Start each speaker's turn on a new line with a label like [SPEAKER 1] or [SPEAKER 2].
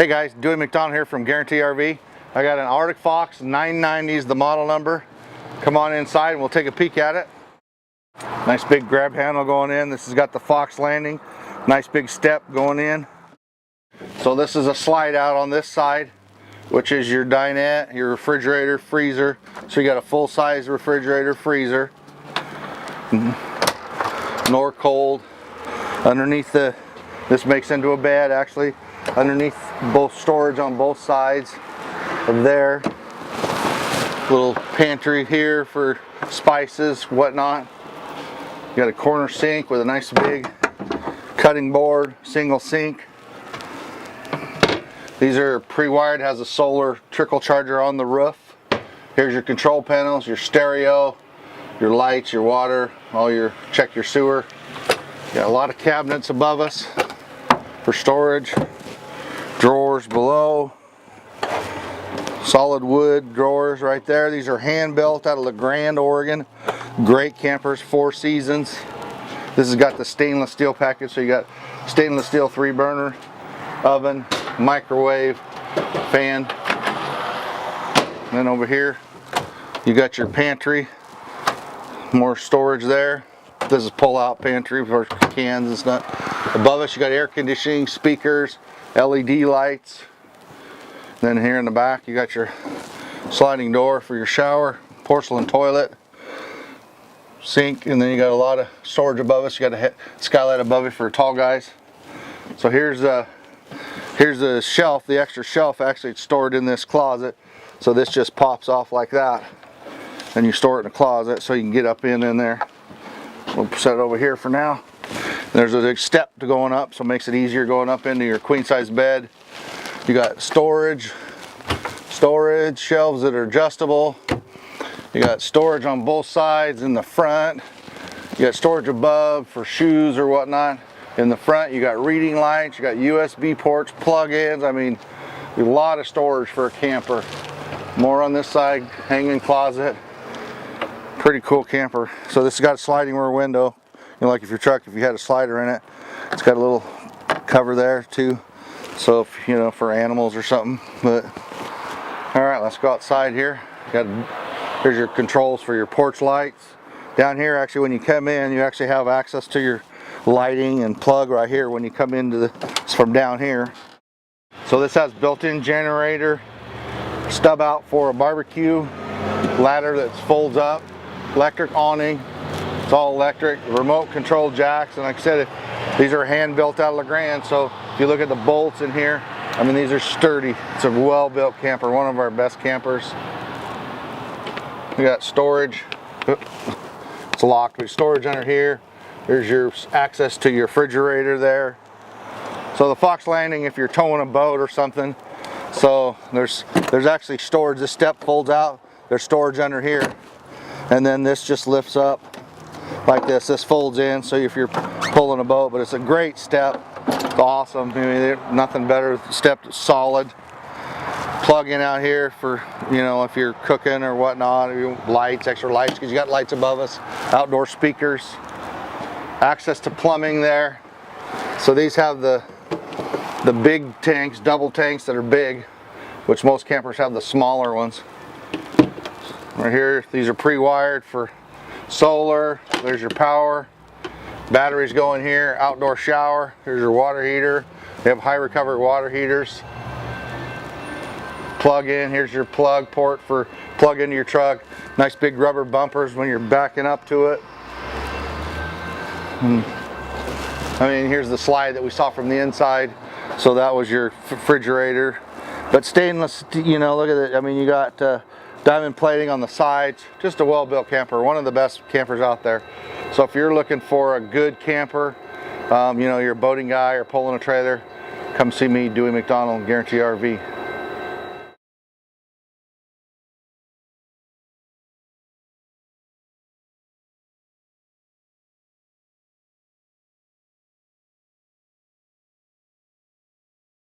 [SPEAKER 1] Hey guys, Dewy.McDonald here from Guaranty RV. I got an Arctic Fox 990 is the model number. Come on inside and we'll take a peek at it. Nice big grab handle going in. This has got the Fox landing. Nice big step going in. So this is a slide out on this side, which is your dinette, your refrigerator, freezer. So you got a full size refrigerator, freezer. Nor cold. Underneath this makes into a bed actually. Underneath both storage on both sides of there. Little pantry here for spices, whatnot. You got a corner sink with a nice big cutting board, single sink. These are pre-wired, has a solar trickle charger on the roof. Here's your control panels, your stereo, your lights, your water, check your sewer. Got a lot of cabinets above us for storage. Drawers below, solid wood drawers right there. These are hand built out of La Grande, Oregon. Great campers, 4 seasons. This has got the stainless steel package, so you got stainless steel 3-burner oven, microwave, fan. And then over here you got your pantry, more storage there. This is pull-out pantry for cans and stuff. Above us you got air conditioning, speakers, LED lights. Then here in the back you got your sliding door for your shower, porcelain toilet, sink, and then you got a lot of storage above us. You got a skylight above it for tall guys. So here's the shelf, the extra shelf. Actually it's stored in this closet, so this just pops off like that and you store it in a closet so you can get up in there. We'll set it over here for now. There's a step to going up, so it makes it easier going up into your queen size bed. You got storage shelves that are adjustable. You got storage on both sides in the front. You got storage above for shoes or whatnot. In the front you got reading lights, you got USB ports, plug-ins. I mean, a lot of storage for a camper. More on this side, hanging closet. Pretty cool camper. So this has got a sliding rear window. You know, like if your truck, if you had a slider in it, it's got a little cover there too. So if, you know, for animals or something. But all right, let's go outside here. Here's your controls for your porch lights. Down here, actually, when you come in, you actually have access to your lighting and plug right here when you come into it's from down here. So this has built-in generator, stub out for a barbecue, ladder that folds up, electric awning. It's all electric, remote control jacks, and like I said, these are hand built out of La Grande, so if you look at the bolts in here, I mean, these are sturdy. It's a well-built camper, one of our best campers. We got storage. It's locked, but storage under here. There's your access to your refrigerator there. So the Fox landing, if you're towing a boat or something, so there's actually storage. This step folds out. There's storage under here, and then this just lifts up like this. This folds in, so if you're pulling a boat, but it's a great step. It's awesome. I mean, nothing better. The step is solid. Plug in out here for, you know, if you're cooking or whatnot. Lights, extra lights, because you got lights above us. Outdoor speakers. Access to plumbing there. So these have the big tanks, double tanks that are big, which most campers have the smaller ones. Right here, these are pre-wired for solar. There's your power. Batteries go in here. Outdoor shower. Here's your water heater. They have high recovery water heaters. Plug in. Here's your plug port for plug into your truck. Nice big rubber bumpers when you're backing up to it. I mean, here's the slide that we saw from the inside. So that was your refrigerator. But stainless, you know, look at it. I mean, you got diamond plating on the sides. Just a well-built camper. One of the best campers out there. So if you're looking for a good camper, you know, you're a boating guy or pulling a trailer, come see me, Dewy.McDonald, Guaranty RV.